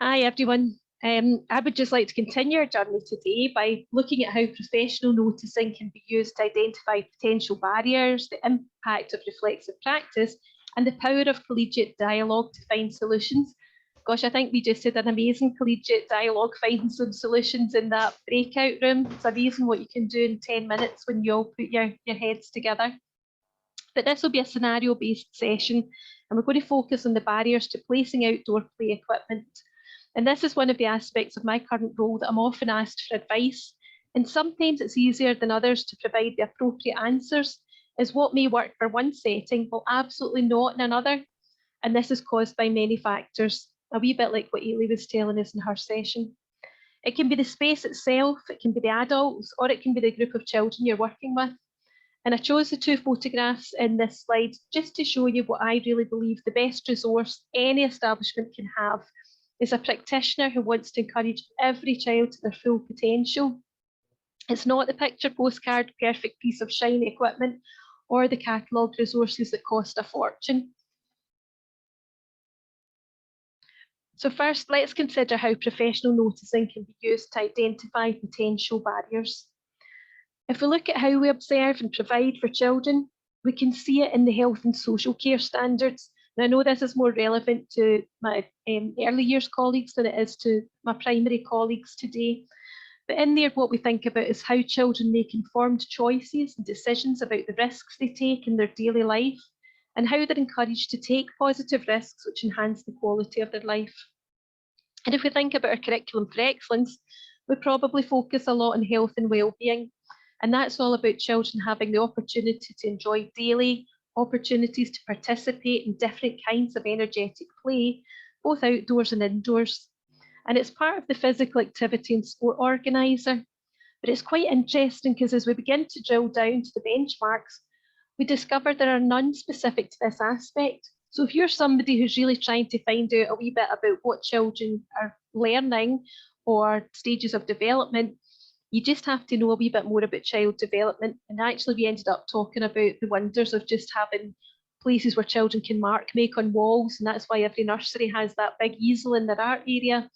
Hi everyone. I would just like to continue our journey today by looking at how professional noticing can be used to identify potential barriers, the impact of reflexive practice, and the power of collegiate dialogue to find solutions. Gosh, I think we just had an amazing collegiate dialogue finding some solutions in that breakout room. It's amazing what you can do in 10 minutes when you all put your heads together. But this will be a scenario-based session, and we're going to focus on the barriers to placing outdoor play equipment. And this is one of the aspects of my current role that I'm often asked for advice. And sometimes it's easier than others to provide the appropriate answers, as what may work for one setting will absolutely not in another. And this is caused by many factors, a wee bit like what Ailey was telling us in her session. It can be the space itself, it can be the adults, or it can be the group of children you're working with. And I chose the two photographs in this slide just to show you what I really believe the best resource any establishment can have is a practitioner who wants to encourage every child to their full potential. It's not the picture postcard perfect piece of shiny equipment or the catalogue resources that cost a fortune. So first, let's consider how professional noticing can be used to identify potential barriers. If we look at how we observe and provide for children, we can see it in the health and social care standards. And I know this is more relevant to my early years colleagues than it is to my primary colleagues today. But in there, what we think about is how children make informed choices and decisions about the risks they take in their daily life, and how they're encouraged to take positive risks which enhance the quality of their life. And if we think about our curriculum for excellence, we probably focus a lot on health and well-being. And that's all about children having the opportunity to enjoy daily opportunities to participate in different kinds of energetic play, both outdoors and indoors. And it's part of the physical activity and sport organiser. But it's quite interesting because as we begin to drill down to the benchmarks, we discover there are none specific to this aspect. So if you're somebody who's really trying to find out a wee bit about what children are learning or stages of development, you just have to know a wee bit more about child development. And actually we ended up talking about the wonders of just having places where children can make on walls. And that's why every nursery has that big easel in their art area,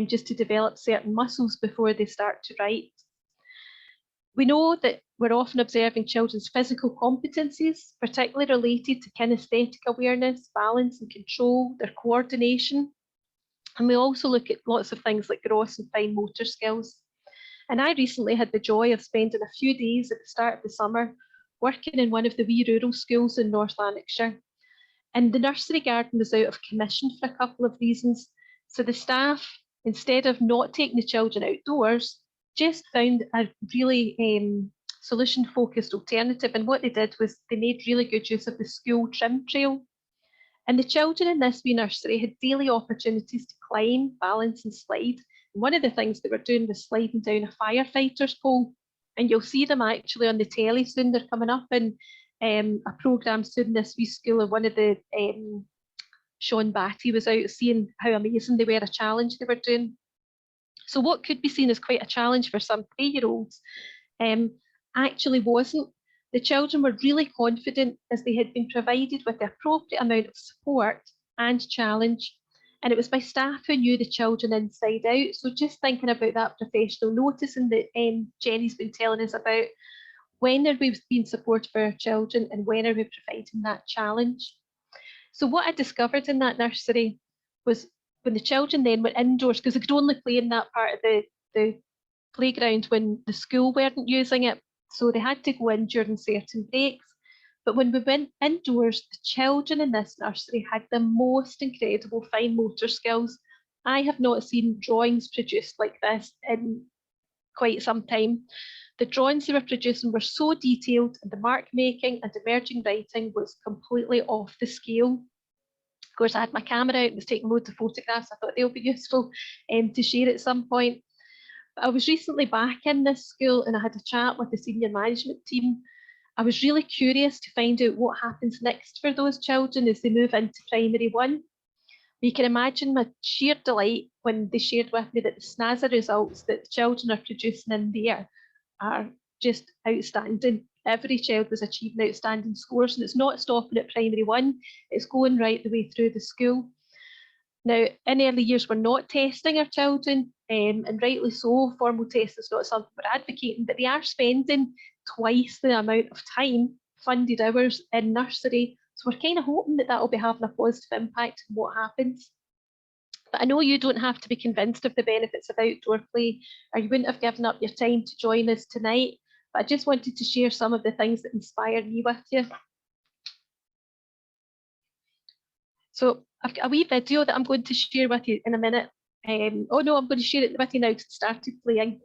just to develop certain muscles before they start to write. We know that we're often observing children's physical competencies, particularly related to kinesthetic awareness, balance and control, their coordination. And we also look at lots of things like gross and fine motor skills. And I recently had the joy of spending a few days at the start of the summer working in one of the wee rural schools in North Lanarkshire. And the nursery garden was out of commission for a couple of reasons. So the staff, instead of not taking the children outdoors, just found a really solution-focused alternative. And what they did was they made really good use of the school trim trail. And the children in this wee nursery had daily opportunities to climb, balance and slide. And one of the things that we're doing was sliding down a firefighter's pole. And you'll see them actually on the telly soon. They're coming up in a programme soon in this wee school. And one of the, Sean Batty was out seeing how amazing they were, a challenge they were doing. So what could be seen as quite a challenge for some 3-year-olds actually wasn't. The children were really confident as they had been provided with the appropriate amount of support and challenge. And it was by staff who knew the children inside out. So just thinking about that professional noticing that Jenny's been telling us about, when are we being supported for our children and when are we providing that challenge? So what I discovered in that nursery was when the children then went indoors, because they could only play in that part of the playground when the school weren't using it. So they had to go in during certain breaks. But when we went indoors, the children in this nursery had the most incredible fine motor skills. I have not seen drawings produced like this in quite some time. The drawings they were producing were so detailed and the mark making and emerging writing was completely off the scale. Of course, I had my camera out and was taking loads of photographs. I thought they'll be useful to share at some point. But I was recently back in this school and I had a chat with the senior management team. I was really curious to find out what happens next for those children as they move into primary 1. You can imagine my sheer delight when they shared with me that the SNASA results that the children are producing in there are just outstanding. Every child was achieving outstanding scores, and it's not stopping at primary 1, it's going right the way through the school. Now, in early years, we're not testing our children, and rightly so. Formal testing is not something we're advocating, but they are spending twice the amount of time, funded hours in nursery. So we're kind of hoping that will be having a positive impact on what happens. But I know you don't have to be convinced of the benefits of outdoor play, or you wouldn't have given up your time to join us tonight. But I just wanted to share some of the things that inspired me with you. So I've got a wee video that I'm going to share with you in a minute. Oh no, I'm going to share it with you now because it started playing.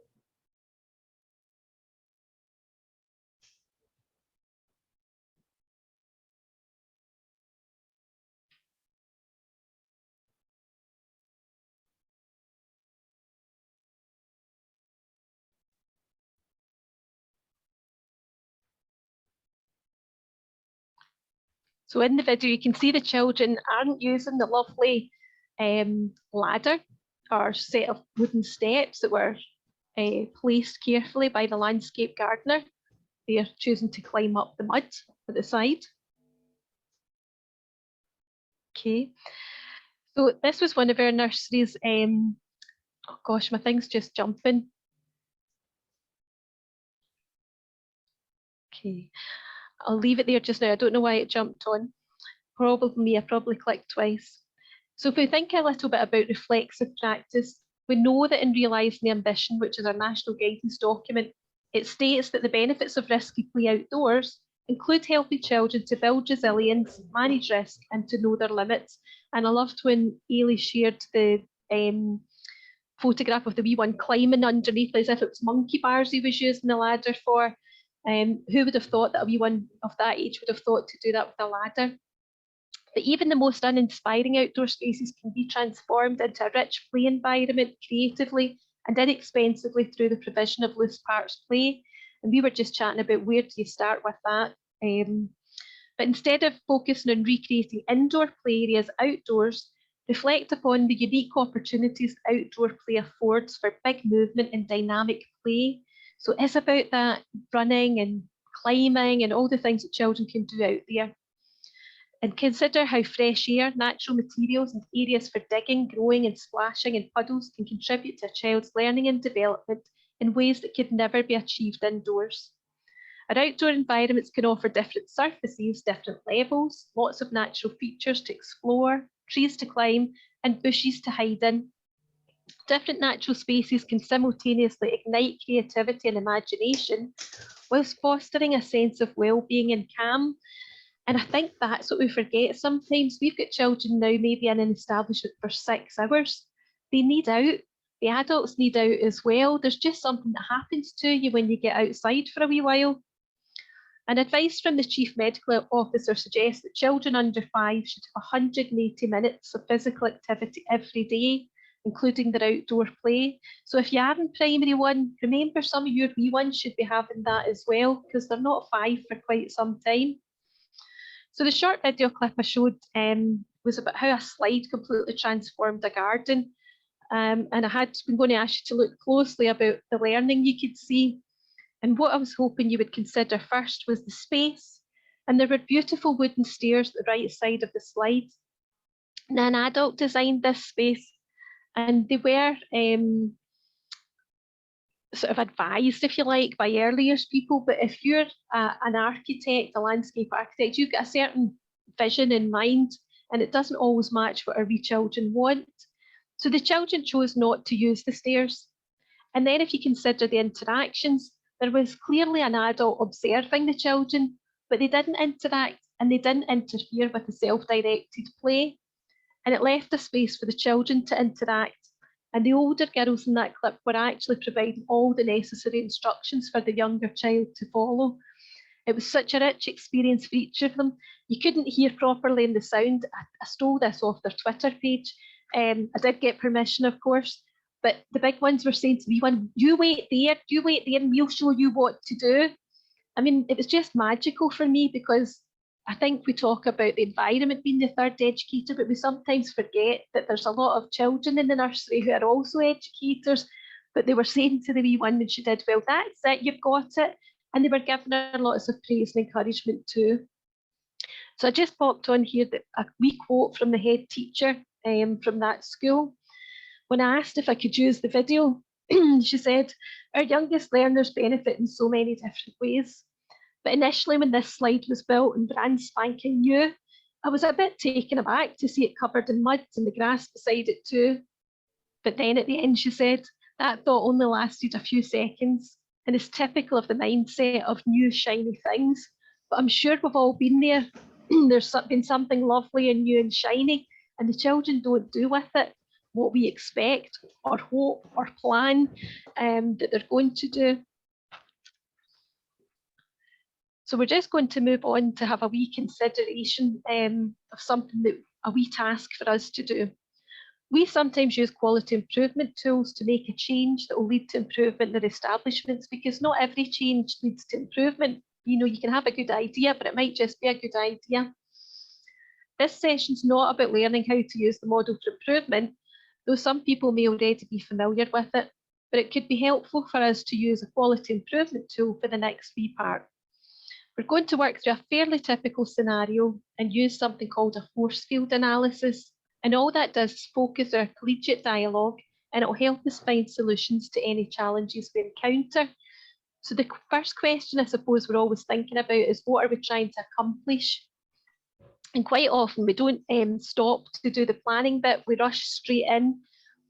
So in the video, you can see the children aren't using the lovely ladder or set of wooden steps that were placed carefully by the landscape gardener. They are choosing to climb up the mud at the side. Okay, so this was one of our nurseries. Oh gosh, my thing's just jumping. Okay, I'll leave it there just now. I don't know why it jumped on. Probably me, I probably clicked twice. So if we think a little bit about reflexive practice, we know that in Realising the Ambition, which is our national guidance document, it states that the benefits of risky play outdoors include helping children to build resilience, manage risk, and to know their limits. And I loved when Ailey shared the photograph of the wee one climbing underneath as if it was monkey bars he was using the ladder for. Who would have thought that a wee one of that age would have thought to do that with a ladder? But even the most uninspiring outdoor spaces can be transformed into a rich play environment creatively and inexpensively through the provision of loose parts play. And we were just chatting about where do you start with that. But instead of focusing on recreating indoor play areas outdoors, reflect upon the unique opportunities outdoor play affords for big movement and dynamic play. So it's about that running and climbing and all the things that children can do out there. And consider how fresh air, natural materials and areas for digging, growing and splashing in puddles can contribute to a child's learning and development in ways that could never be achieved indoors. Our outdoor environments can offer different surfaces, different levels, lots of natural features to explore, trees to climb and bushes to hide in. Different natural spaces can simultaneously ignite creativity and imagination whilst fostering a sense of well-being and calm. And I think that's what we forget sometimes. We've got children now maybe in an establishment for 6 hours. They need out. The adults need out as well. There's just something that happens to you when you get outside for a wee while. And advice from the Chief Medical Officer suggests that children under 5 should have 180 minutes of physical activity every day, including their outdoor play. So if you are in primary 1, remember some of your wee ones should be having that as well, because they're not 5 for quite some time. So the short video clip I showed was about how a slide completely transformed a garden. And I had been going to ask you to look closely about the learning you could see. And what I was hoping you would consider first was the space. And there were beautiful wooden stairs at the right side of the slide. Now, an adult designed this space and they were sort of advised, if you like, by early years people. But if you're an architect, a landscape architect, you've got a certain vision in mind and it doesn't always match what our wee children want. So the children chose not to use the stairs. And then if you consider the interactions, there was clearly an adult observing the children, but they didn't interact and they didn't interfere with the self-directed play. And it left a space for the children to interact. And the older girls in that clip were actually providing all the necessary instructions for the younger child to follow. It was such a rich experience for each of them. You couldn't hear properly in the sound. I stole this off their Twitter page. I did get permission, of course, but the big ones were saying to me, you wait there, and we'll show you what to do. I mean, it was just magical for me because I think we talk about the environment being the third educator, but we sometimes forget that there's a lot of children in the nursery who are also educators, but they were saying to the wee one when she did well, that's it, you've got it. And they were giving her lots of praise and encouragement too. So I just popped on here a wee quote from the head teacher from that school. When I asked if I could use the video, she said, our youngest learners benefit in so many different ways. But initially, when this slide was built and brand spanking new, I was a bit taken aback to see it covered in mud and the grass beside it too. But then at the end, she said, that thought only lasted a few seconds and is typical of the mindset of new shiny things. But I'm sure we've all been there. There's been something lovely and new and shiny, and the children don't do with it what we expect or hope or plan that they're going to do. So we're just going to move on to have a wee consideration of something that a wee task for us to do. We sometimes use quality improvement tools to make a change that will lead to improvement in their establishments, because not every change leads to improvement. You know, you can have a good idea, but it might just be a good idea. This session's not about learning how to use the model for improvement, though some people may already be familiar with it, but it could be helpful for us to use a quality improvement tool for the next wee part. We're going to work through a fairly typical scenario and use something called a force field analysis. And all that does is focus our collegiate dialogue, and it'll help us find solutions to any challenges we encounter. So the first question I suppose we're always thinking about is, what are we trying to accomplish? And quite often we don't stop to do the planning bit, we rush straight in.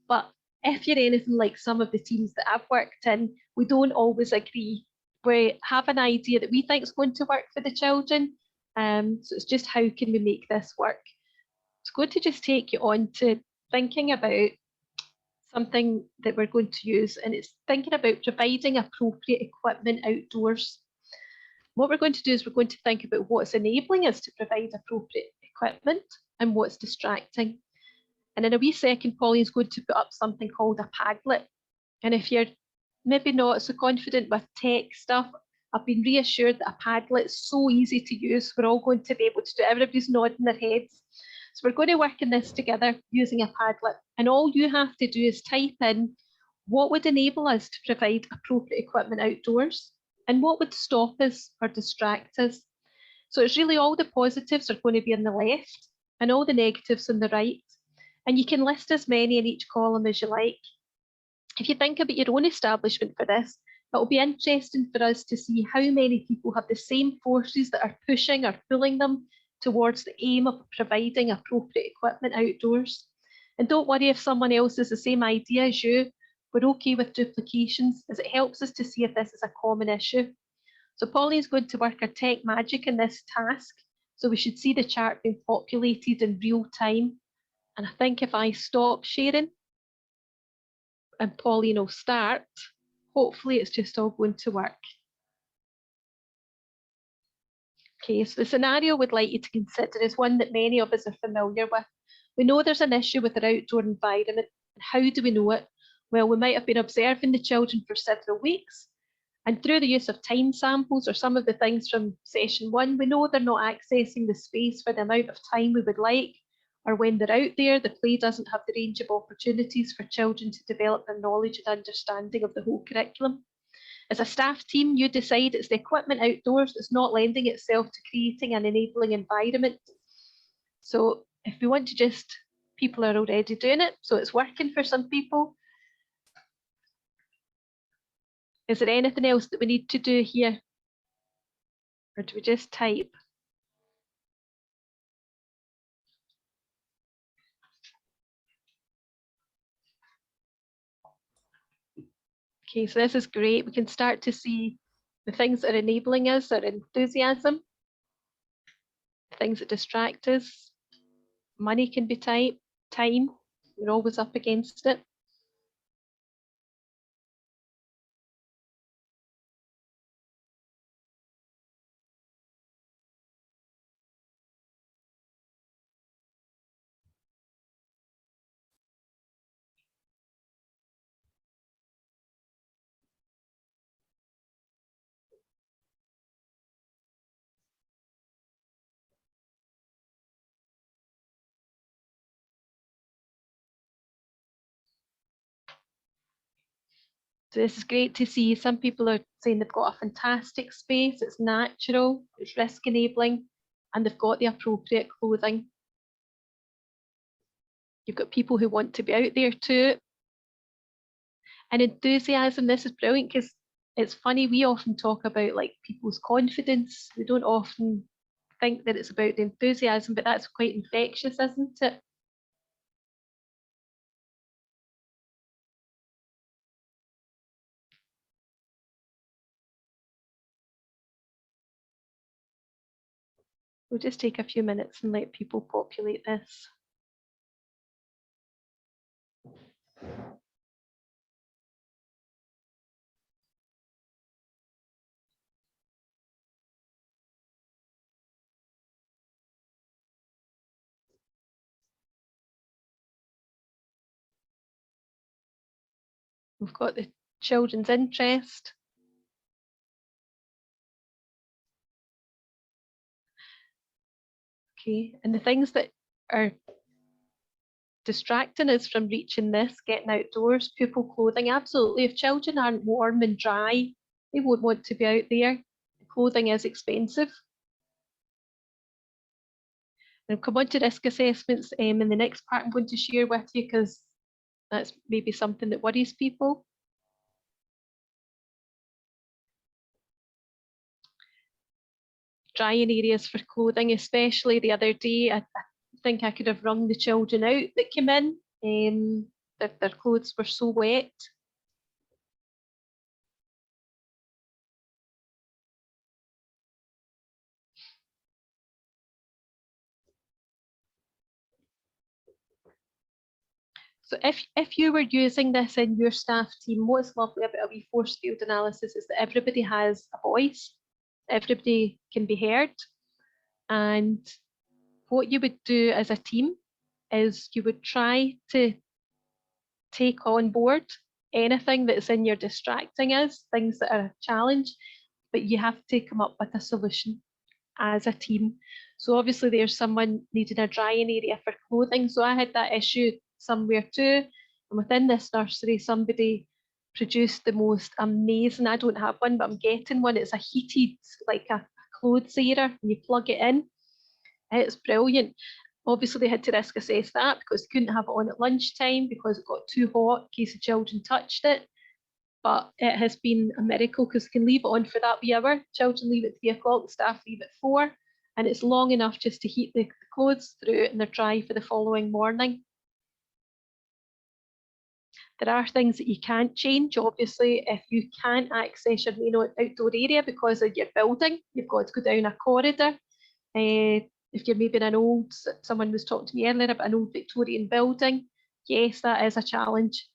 But if you're anything like some of the teams that I've worked in, we don't always agree. We have an idea that we think is going to work for the children. So it's just, how can we make this work? It's going to just take you on to thinking about something that we're going to use, and it's thinking about providing appropriate equipment outdoors. What we're going to do is we're going to think about what's enabling us to provide appropriate equipment and what's distracting. And in a wee second, Pauline's going to put up something called a Padlet. And if you're maybe not so confident with tech stuff, I've been reassured that a Padlet is so easy to use. We're all going to be able to do it. Everybody's nodding their heads. So we're going to work on this together using a Padlet. And all you have to do is type in what would enable us to provide appropriate equipment outdoors and what would stop us or distract us. So it's really all the positives are going to be on the left and all the negatives on the right. And you can list as many in each column as you like. If you think about your own establishment for this, it will be interesting for us to see how many people have the same forces that are pushing or pulling them towards the aim of providing appropriate equipment outdoors. And don't worry if someone else has the same idea as you. We're okay with duplications, as it helps us to see if this is a common issue. So Pauline's going to work her tech magic in this task. So we should see the chart being populated in real time. And I think if I stop sharing and Pauline will start, hopefully it's just all going to work. Okay, so the scenario we'd like you to consider is one that many of us are familiar with. We know there's an issue with our outdoor environment. And how do we know it? Well, we might have been observing the children for several weeks, and through the use of time samples or some of the things from session 1, we know they're not accessing the space for the amount of time we would like, or when they're out there, the play doesn't have the range of opportunities for children to develop their knowledge and understanding of the whole curriculum. As a staff team, you decide it's the equipment outdoors that's not lending itself to creating an enabling environment. So if we want to just, people are already doing it, so it's working for some people. Is there anything else that we need to do here? Or do we just type? Okay, so this is great. We can start to see the things that are enabling us, our enthusiasm, things that distract us. Money can be tight, time, we're always up against it. So this is great to see. Some people are saying they've got a fantastic space, it's natural, it's risk enabling, and they've got the appropriate clothing. You've got people who want to be out there too. And enthusiasm, this is brilliant because it's funny, we often talk about like people's confidence. We don't often think that it's about the enthusiasm, but that's quite infectious, isn't it? We'll just take a few minutes and let people populate this. We've got the children's interest. Okay, and the things that are distracting us from reaching this, getting outdoors, pupil clothing, absolutely. If children aren't warm and dry, they won't want to be out there. Clothing is expensive. And come on to risk assessments in the next part I'm going to share with you, because that's maybe something that worries people. Drying areas for clothing, especially the other day, I think I could have wrung the children out that came in. Their clothes were so wet. So if you were using this in your staff team, what's lovely about a wee force field analysis is that everybody has a voice, everybody can be heard. And what you would do as a team is you would try to take on board anything that's in your distracting us, things that are a challenge, but you have to come up with a solution as a team. So obviously there's someone needing a drying area for clothing. So I had that issue somewhere too. And within this nursery, somebody produced the most amazing, I don't have one, but I'm getting one. It's a heated, like a clothes area, and you plug it in. It's brilliant. Obviously they had to risk assess that because they couldn't have it on at lunchtime because it got too hot in case the children touched it. But it has been a miracle because you can leave it on for that wee hour. Children leave at 3 o'clock, staff leave at 4, and it's long enough just to heat the clothes through and they're dry for the following morning. There are things that you can't change. Obviously, if you can't access your main outdoor area because of your building, you've got to go down a corridor. If you're maybe in an old, someone was talking to me earlier about an old Victorian building, yes, that is a challenge.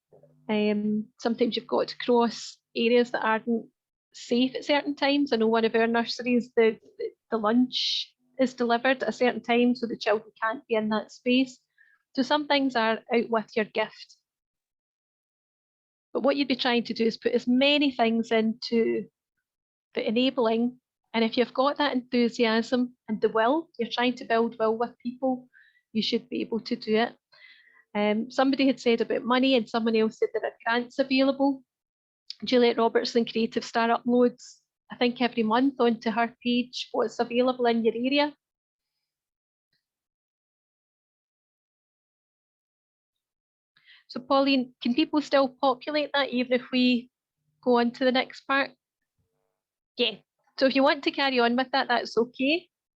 Sometimes you've got to cross areas that aren't safe at certain times. I know one of our nurseries, the lunch is delivered at a certain time, so the children can't be in that space. So some things are out with your gift. But what you'd be trying to do is put as many things into the enabling. And if you've got that enthusiasm and the will, you're trying to build will with people, you should be able to do it. Somebody had said about money and someone else said there are grants available. Juliet Robertson Creative Star uploads, I think every month onto her page, what's available in your area. So Pauline, can people still populate that even if we go on to the next part? Yeah, so if you want to carry on with that, that's okay.